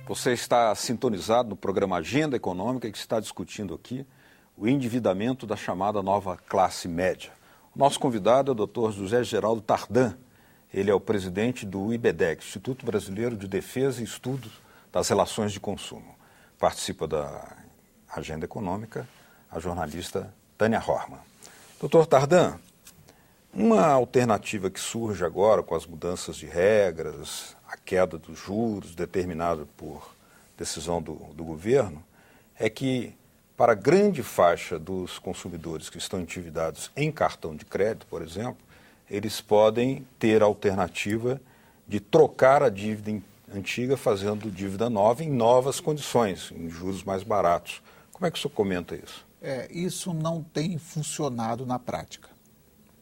Você está sintonizado no programa Agenda Econômica, que está discutindo aqui o endividamento da chamada nova classe média. O nosso convidado é o Dr. José Geraldo Tardan. Ele é o presidente do IBEDEC, Instituto Brasileiro de Defesa e Estudos das Relações de Consumo. Participa da Agenda Econômica a jornalista Tânia Horman. Dr. Tardan, uma alternativa que surge agora com as mudanças de regras, a queda dos juros determinada por decisão do governo, é que para grande faixa dos consumidores que estão endividados em cartão de crédito, por exemplo, eles podem ter a alternativa de trocar a dívida antiga fazendo dívida nova em novas condições, em juros mais baratos. Como é que o senhor comenta isso? Isso não tem funcionado na prática,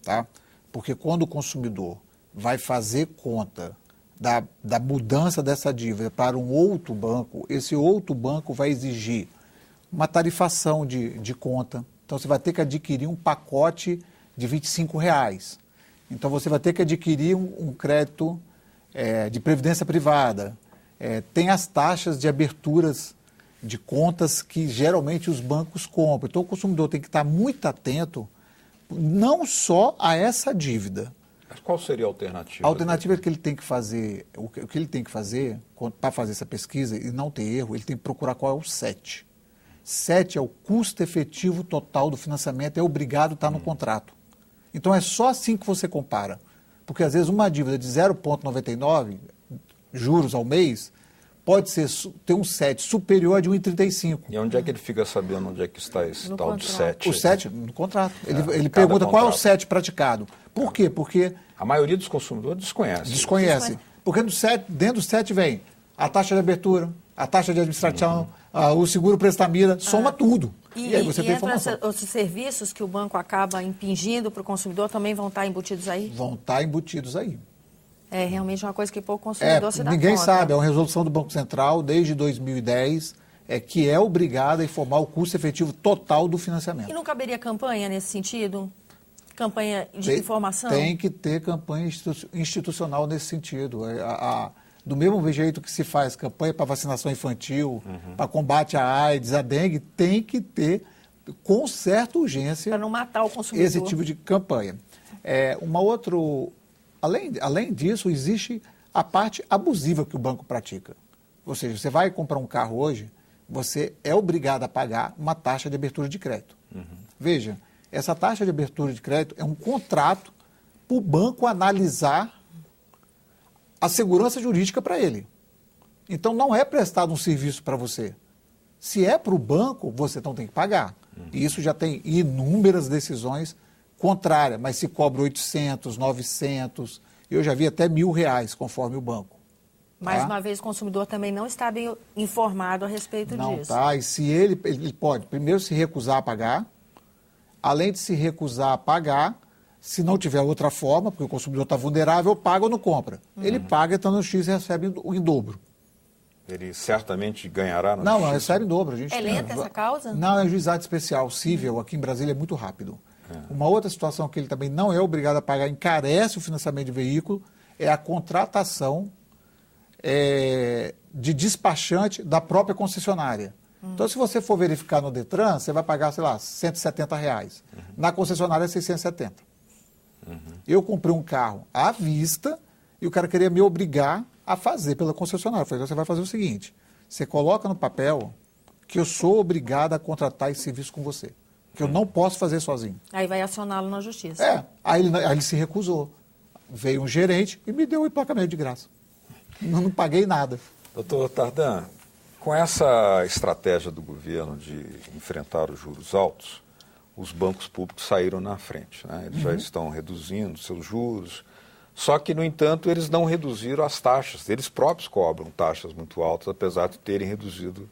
tá? Porque quando o consumidor vai fazer conta da mudança dessa dívida para um outro banco, esse outro banco vai exigir uma tarifação de conta. Então, você vai ter que adquirir um pacote de R$25. Então, você vai ter que adquirir um crédito de previdência privada. Tem as taxas de aberturas de contas que geralmente os bancos compram. Então, o consumidor tem que estar muito atento não só a essa dívida. Mas qual seria a alternativa? A alternativa é que ele tem que fazer, o que ele tem que fazer para fazer essa pesquisa e não ter erro, ele tem que procurar qual é o SET. SET é o custo efetivo total do financiamento, é obrigado a estar no contrato. Então é só assim que você compara. Porque às vezes uma dívida de 0,99 juros ao mês pode ter um SET superior a de 1,35. E onde é que ele fica sabendo onde é que está esse No tal contrato. de SET? O SET, no contrato. Ele pergunta qual é o SET praticado. Por quê? Porque A maioria dos consumidores desconhece. desconhece. Porque dentro do SET vem a taxa de abertura, a taxa de administração, o seguro prestamira, soma tudo. E aí você tem informação. Os serviços que o banco acaba impingindo para o consumidor também vão estar embutidos aí? Vão estar embutidos aí. É realmente uma coisa que pouco consumidor se dá conta. Ninguém sabe, é uma resolução do Banco Central desde 2010, que é obrigada a informar o custo efetivo total do financiamento. E não caberia campanha nesse sentido? Campanha de informação? Tem que ter campanha institucional nesse sentido. Do mesmo jeito que se faz campanha para vacinação infantil, para combate à AIDS, à dengue, tem que ter, com certa urgência, para não matar o consumidor. Esse tipo de campanha. Além disso, existe a parte abusiva que o banco pratica. Ou seja, você vai comprar um carro hoje, você é obrigado a pagar uma taxa de abertura de crédito. Veja, essa taxa de abertura de crédito é um contrato para o banco analisar a segurança jurídica para ele. Então, não é prestado um serviço para você. Se é para o banco, você não tem que pagar. E isso já tem inúmeras decisões contrárias, mas se cobra 800, 900, eu já vi até R$1.000, conforme o banco. Mais uma vez, o consumidor também não está bem informado a respeito não disso. Não está, e se ele pode primeiro se recusar a pagar, além de se recusar a pagar, se não tiver outra forma, porque o consumidor está vulnerável, paga ou não compra. Ele paga, então no X recebe em dobro. Ele certamente ganhará no Não, X. recebe em dobro. É lenta essa causa? Não, é juizado especial, cível, aqui em Brasília é muito rápido. Uma outra situação que ele também não é obrigado a pagar, encarece o financiamento de veículo, é a contratação de despachante da própria concessionária. Então, se você for verificar no Detran, você vai pagar, sei lá, R$170. Na concessionária é 670. Eu comprei um carro à vista e o cara queria me obrigar a fazer pela concessionária. Eu falei, então você vai fazer o seguinte, você coloca no papel que eu sou obrigado a contratar esse serviço com você, que eu não posso fazer sozinho. Aí vai acioná-lo na justiça. Aí ele se recusou. Veio um gerente e me deu o emplacamento de graça. Não paguei nada. Doutor Tardan, com essa estratégia do governo de enfrentar os juros altos, os bancos públicos saíram na frente, né? Eles já estão reduzindo seus juros, só que, no entanto, eles não reduziram as taxas. Eles próprios cobram taxas muito altas, apesar de terem reduzido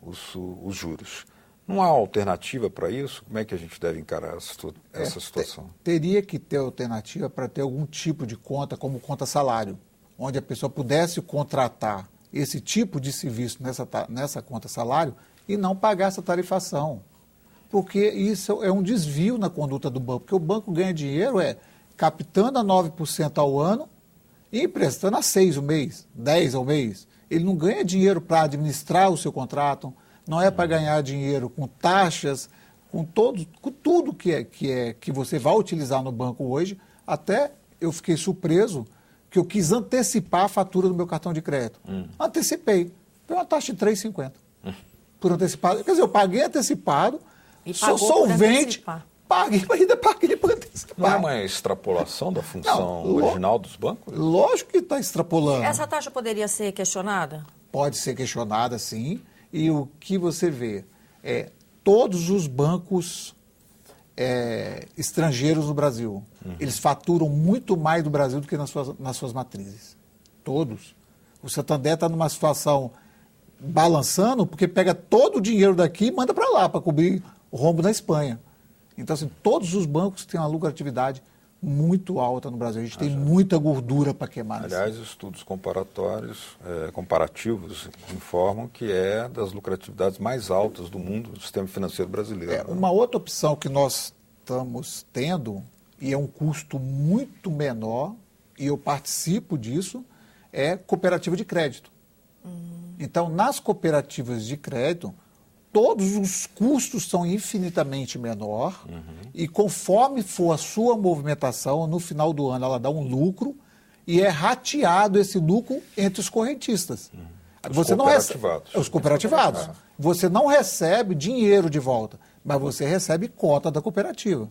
os juros. Não há alternativa para isso? Como é que a gente deve encarar essa situação? Teria que ter alternativa para ter algum tipo de conta, como conta salário, onde a pessoa pudesse contratar esse tipo de serviço nessa conta salário e não pagar essa tarifação. Porque isso é um desvio na conduta do banco, porque o banco ganha dinheiro captando a 9% ao ano e emprestando a 6 o mês, 10 ao mês. Ele não ganha dinheiro para administrar o seu contrato, não é para ganhar dinheiro com taxas, com tudo que você vai utilizar no banco hoje. Até eu fiquei surpreso que eu quis antecipar a fatura do meu cartão de crédito. Antecipei. Foi uma taxa de 3,50 por antecipado. Quer dizer, eu paguei antecipado, sou solvente, ainda paguei por antecipar. Não é uma extrapolação da função original dos bancos? Lógico que está extrapolando. Essa taxa poderia ser questionada? Pode ser questionada, sim. E o que você vê é todos os bancos estrangeiros no Brasil, eles faturam muito mais do Brasil do que nas suas matrizes. Todos. O Santander está numa situação balançando, porque pega todo o dinheiro daqui e manda para lá, para cobrir o rombo na Espanha. Então, assim, todos os bancos têm uma lucratividade muito alta no Brasil. A gente tem muita gordura para queimar. Aliás, estudos comparativos informam que é das lucratividades mais altas do mundo, do sistema financeiro brasileiro. Uma outra opção que nós estamos tendo, e é um custo muito menor, e eu participo disso, é cooperativa de crédito. Então, nas cooperativas de crédito, todos os custos são infinitamente menor e conforme for a sua movimentação, no final do ano ela dá um lucro e é rateado esse lucro entre os correntistas. Os cooperativados. Você não recebe dinheiro de volta, mas você recebe cota da cooperativa.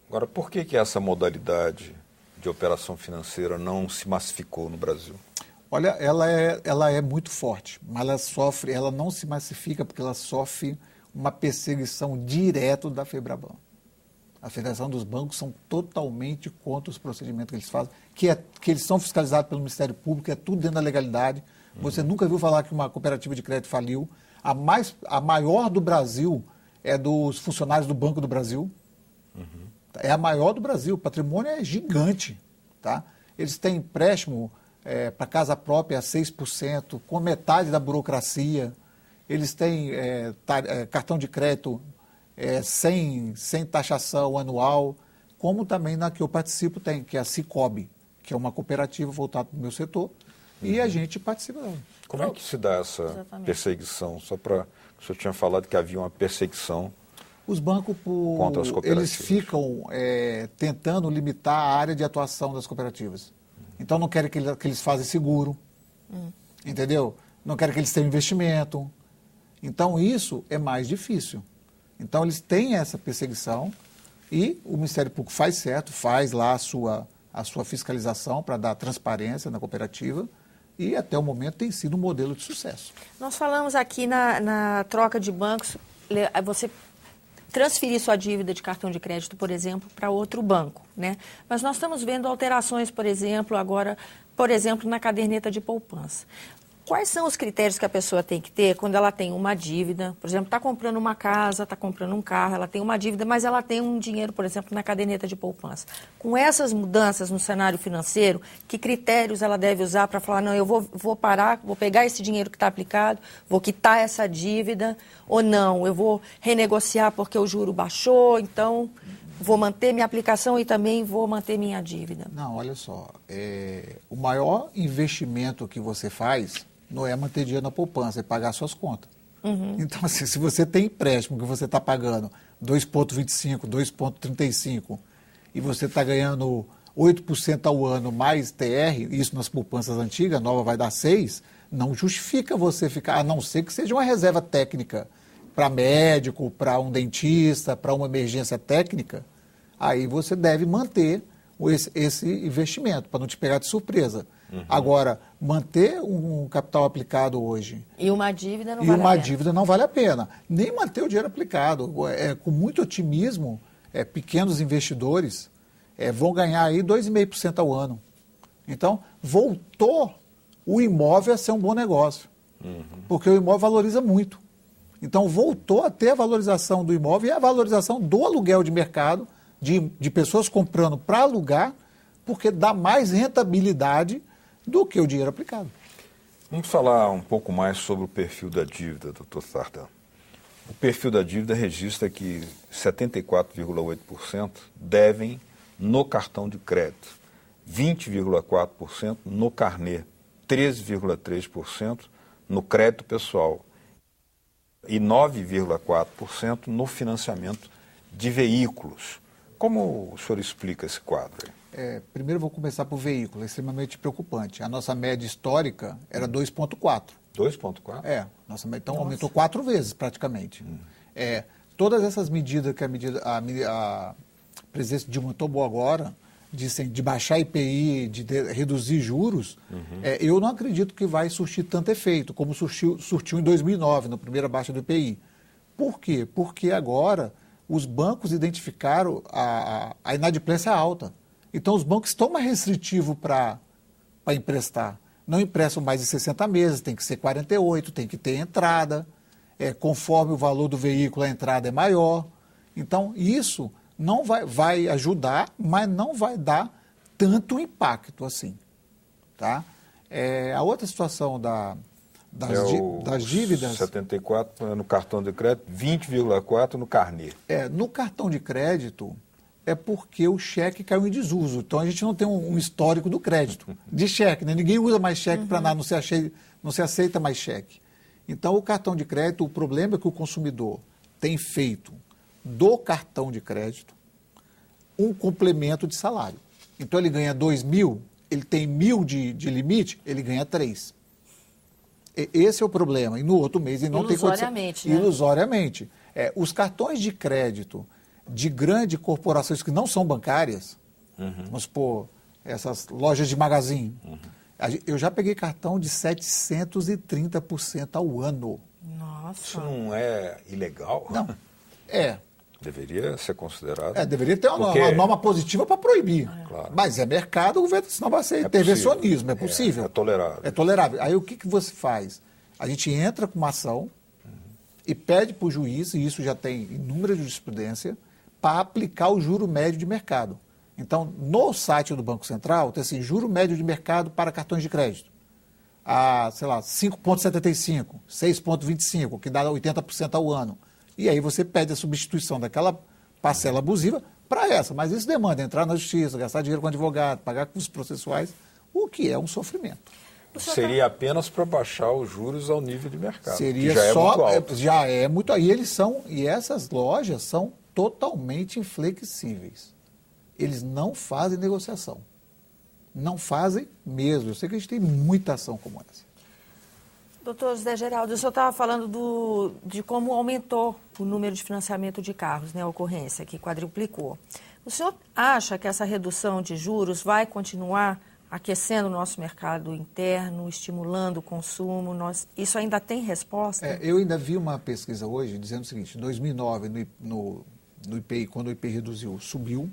Agora, por que essa modalidade de operação financeira não se massificou no Brasil? Olha, ela é muito forte, mas ela não se massifica porque ela sofre uma perseguição direta da FEBRABAN. A Federação dos Bancos são totalmente contra os procedimentos que eles fazem, que eles são fiscalizados pelo Ministério Público, é tudo dentro da legalidade. Você nunca viu falar que uma cooperativa de crédito faliu. A maior do Brasil é dos funcionários do Banco do Brasil. É a maior do Brasil, o patrimônio é gigante. Tá? Eles têm empréstimo para casa própria a 6%, com metade da burocracia. Eles têm cartão de crédito sem taxação anual, como também na que eu participo tem, que é a Cicobi, que é uma cooperativa voltada para o meu setor, e a gente participa dela. Como é que se dá essa perseguição? Só para o senhor tinha falado que havia uma perseguição. Os bancos, contra as cooperativas, eles ficam tentando limitar a área de atuação das cooperativas. Então, não querem que eles façam seguro, entendeu? Não querem que eles tenham investimento. Então, isso é mais difícil. Então, eles têm essa perseguição e o Ministério Público faz certo, faz lá a sua fiscalização para dar transparência na cooperativa e, até o momento, tem sido um modelo de sucesso. Nós falamos aqui na troca de bancos, você transferir sua dívida de cartão de crédito, por exemplo, para outro banco, né? Mas nós estamos vendo alterações, por exemplo, agora, na caderneta de poupança. Quais são os critérios que a pessoa tem que ter quando ela tem uma dívida? Por exemplo, está comprando uma casa, está comprando um carro, ela tem uma dívida, mas ela tem um dinheiro, por exemplo, na caderneta de poupança. Com essas mudanças no cenário financeiro, que critérios ela deve usar para falar, não, eu vou parar, vou pegar esse dinheiro que está aplicado, vou quitar essa dívida, ou não, eu vou renegociar porque o juro baixou, então vou manter minha aplicação e também vou manter minha dívida. Não, olha só, o maior investimento que você faz não é manter dinheiro na poupança, é pagar suas contas. Então, assim, se você tem empréstimo que você está pagando 2,25%, 2,35% e você está ganhando 8% ao ano mais TR, isso nas poupanças antigas, a nova vai dar 6%, não justifica você ficar, a não ser que seja uma reserva técnica para médico, para um dentista, para uma emergência técnica, aí você deve manter esse investimento, para não te pegar de surpresa. Agora, manter um capital aplicado hoje... E uma dívida não vale a pena. Dívida não vale a pena. Nem manter o dinheiro aplicado. Com muito otimismo, pequenos investidores vão ganhar aí 2,5% ao ano. Então, voltou o imóvel a ser um bom negócio. Porque o imóvel valoriza muito. Então, voltou a ter a valorização do imóvel e a valorização do aluguel de mercado, de pessoas comprando para alugar, porque dá mais rentabilidade do que o dinheiro aplicado. Vamos falar um pouco mais sobre o perfil da dívida, doutor Tardan. O perfil da dívida registra que 74,8% devem no cartão de crédito, 20,4% no carnê, 13,3% no crédito pessoal e 9,4% no financiamento de veículos. Como o senhor explica esse quadro aí? Primeiro eu vou começar por veículo, é extremamente preocupante. A nossa média histórica era 2,4%. 2,4%? Nossa média, então aumentou 4 vezes praticamente. Todas essas medidas que a presidência Dilma tomou agora, de baixar IPI, de reduzir juros, eu não acredito que vai surtir tanto efeito, como surtiu em 2009, na primeira baixa do IPI. Por quê? Porque agora os bancos identificaram a inadimplência alta. Então, os bancos estão mais restritivos para emprestar. Não emprestam mais de 60 meses, tem que ser 48, tem que ter entrada. Conforme o valor do veículo, a entrada é maior. Então, isso não vai ajudar, mas não vai dar tanto impacto assim. Tá? A outra situação das dívidas... 74 no cartão de crédito, 20,4 no carnê. No cartão de crédito é porque o cheque caiu em desuso. Então a gente não tem um histórico do crédito, de cheque, né? Ninguém usa mais cheque para nada, não se aceita mais cheque. Então o cartão de crédito, o problema é que o consumidor tem feito do cartão de crédito um complemento de salário. Então ele ganha 2.000, ele tem 1.000 de limite, ele ganha 3. Esse é o problema. E no outro mês ele não tem condição. Ilusoriamente. Os cartões de crédito de grandes corporações que não são bancárias, vamos supor, essas lojas de magazine, eu já peguei cartão de 730% ao ano. Nossa. Isso não é ilegal? Não. Deveria ser considerado. Deveria ter uma norma positiva para proibir. Claro. Mas é mercado, o governo, senão vai ser intervencionismo. É possível. É tolerável. É tolerável. Aí o que você faz? A gente entra com uma ação e pede para o juiz, e isso já tem inúmeras jurisprudências, para aplicar o juro médio de mercado. Então, no site do Banco Central, tem assim, juro médio de mercado para cartões de crédito. 5,75, 6,25, que dá 80% ao ano. E aí você pede a substituição daquela parcela abusiva para essa. Mas isso demanda entrar na justiça, gastar dinheiro com advogado, pagar custos processuais, o que é um sofrimento. Seria apenas para baixar os juros ao nível de mercado. Seria já só, é muito alto. Já é muito. E essas lojas são totalmente inflexíveis. Eles não fazem negociação. Não fazem mesmo. Eu sei que a gente tem muita ação como essa. Doutor José Geraldo, o senhor estava falando de como aumentou o número de financiamento de carros, né, a ocorrência, que quadruplicou. O senhor acha que essa redução de juros vai continuar aquecendo o nosso mercado interno, estimulando o consumo? Isso ainda tem resposta? Eu ainda vi uma pesquisa hoje dizendo o seguinte: em 2009, no IPI, quando o IPI reduziu, subiu.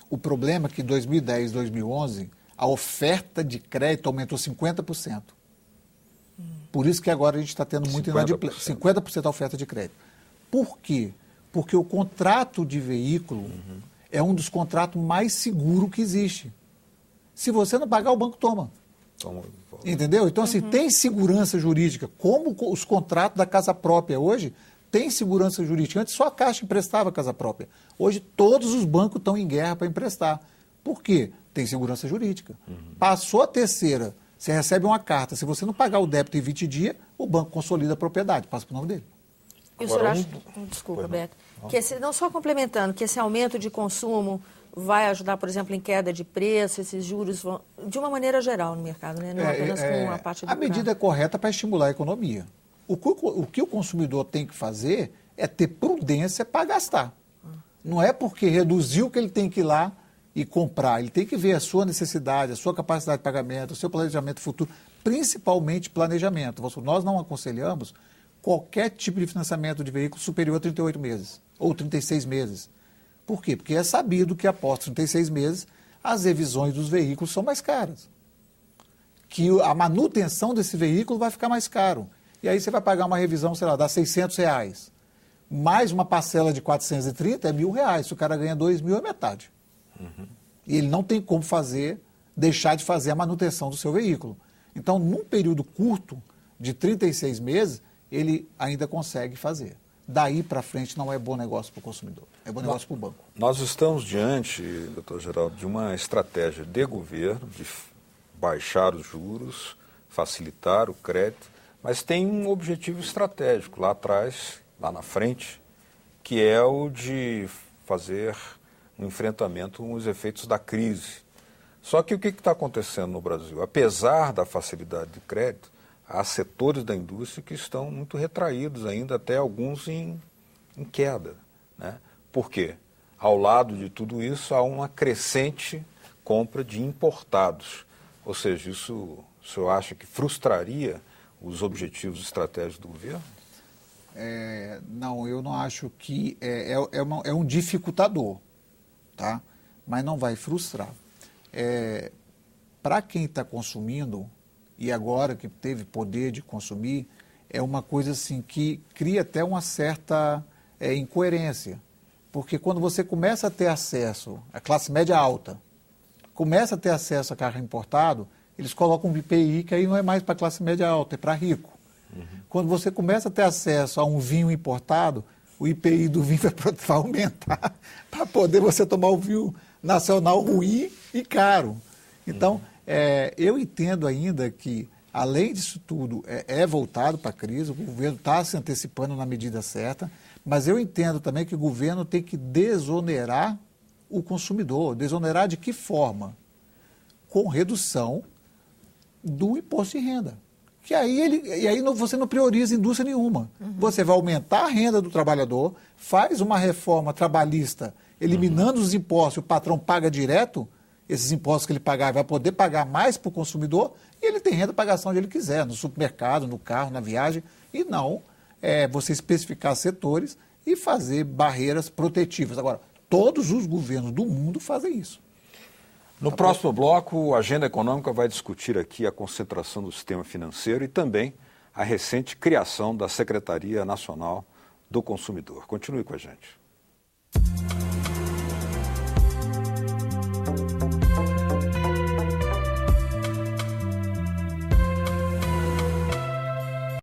O problema é que em 2010, 2011, a oferta de crédito aumentou 50%. Por isso que agora a gente está tendo muito inadimplência. 50% da oferta de crédito. Por quê? Porque o contrato de veículo é um dos contratos mais seguros que existe. Se você não pagar, o banco toma. Entendeu? Então, assim, tem segurança jurídica. Como os contratos da casa própria hoje tem segurança jurídica. Antes só a Caixa emprestava casa própria. Hoje todos os bancos estão em guerra para emprestar. Por quê? Tem segurança jurídica. Passou a terceira, você recebe uma carta. Se você não pagar o débito em 20 dias, o banco consolida a propriedade, passa para o nome dele. E o senhor acha, desculpa, Beto, que não só complementando, que esse aumento de consumo vai ajudar, por exemplo, em queda de preço, esses juros vão, de uma maneira geral no mercado, né? Não apenas com a parte do A medida é correta para estimular a economia. O que o consumidor tem que fazer é ter prudência para gastar. Não é porque reduziu que ele tem que ir lá e comprar. Ele tem que ver a sua necessidade, a sua capacidade de pagamento, o seu planejamento futuro, principalmente planejamento. Nós não aconselhamos qualquer tipo de financiamento de veículo superior a 38 meses ou 36 meses. Por quê? Porque é sabido que após 36 meses as revisões dos veículos são mais caras. Que a manutenção desse veículo vai ficar mais caro. E aí você vai pagar uma revisão, sei lá, dá R$600. Mais uma parcela de 430 é R$1.000. Se o cara ganha 2.000, é metade. E ele não tem como deixar de fazer a manutenção do seu veículo. Então, num período curto, de 36 meses, ele ainda consegue fazer. Daí para frente não é bom negócio para o consumidor, é bom negócio para o banco. Nós estamos diante, doutor Geraldo, de uma estratégia de governo de baixar os juros, facilitar o crédito, Mas tem um objetivo estratégico lá atrás, lá na frente, que é o de fazer um enfrentamento com os efeitos da crise. Só que o que está acontecendo no Brasil? Apesar da facilidade de crédito, há setores da indústria que estão muito retraídos ainda, até alguns em queda, né? Por quê? Ao lado de tudo isso, há uma crescente compra de importados. Ou seja, isso o senhor acha que frustraria os objetivos estratégicos do governo? Não, eu não acho que é um dificultador, tá? Mas não vai frustrar. Para quem está consumindo, e agora que teve poder de consumir, é uma coisa assim que cria até uma certa incoerência. Porque quando você começa a ter acesso, a classe média alta, começa a ter acesso a carro importado, eles colocam um IPI que aí não é mais para classe média alta, é para rico. Quando você começa a ter acesso a um vinho importado, o IPI do vinho vai aumentar para poder você tomar o vinho nacional ruim e caro. Então, eu entendo ainda que, além disso tudo, é voltado para a crise, o governo está se antecipando na medida certa, mas eu entendo também que o governo tem que desonerar o consumidor. Desonerar de que forma? Com redução do imposto de renda. Que aí você não prioriza indústria nenhuma. Você vai aumentar a renda do trabalhador, faz uma reforma trabalhista, eliminando os impostos, o patrão paga direto esses impostos que ele pagar, vai poder pagar mais para o consumidor e ele tem renda para gastar onde ele quiser, no supermercado, no carro, na viagem, e não você especificar setores e fazer barreiras protetivas. Agora, todos os governos do mundo fazem isso. No próximo bloco, a Agenda Econômica vai discutir aqui a concentração do sistema financeiro e também a recente criação da Secretaria Nacional do Consumidor. Continue com a gente.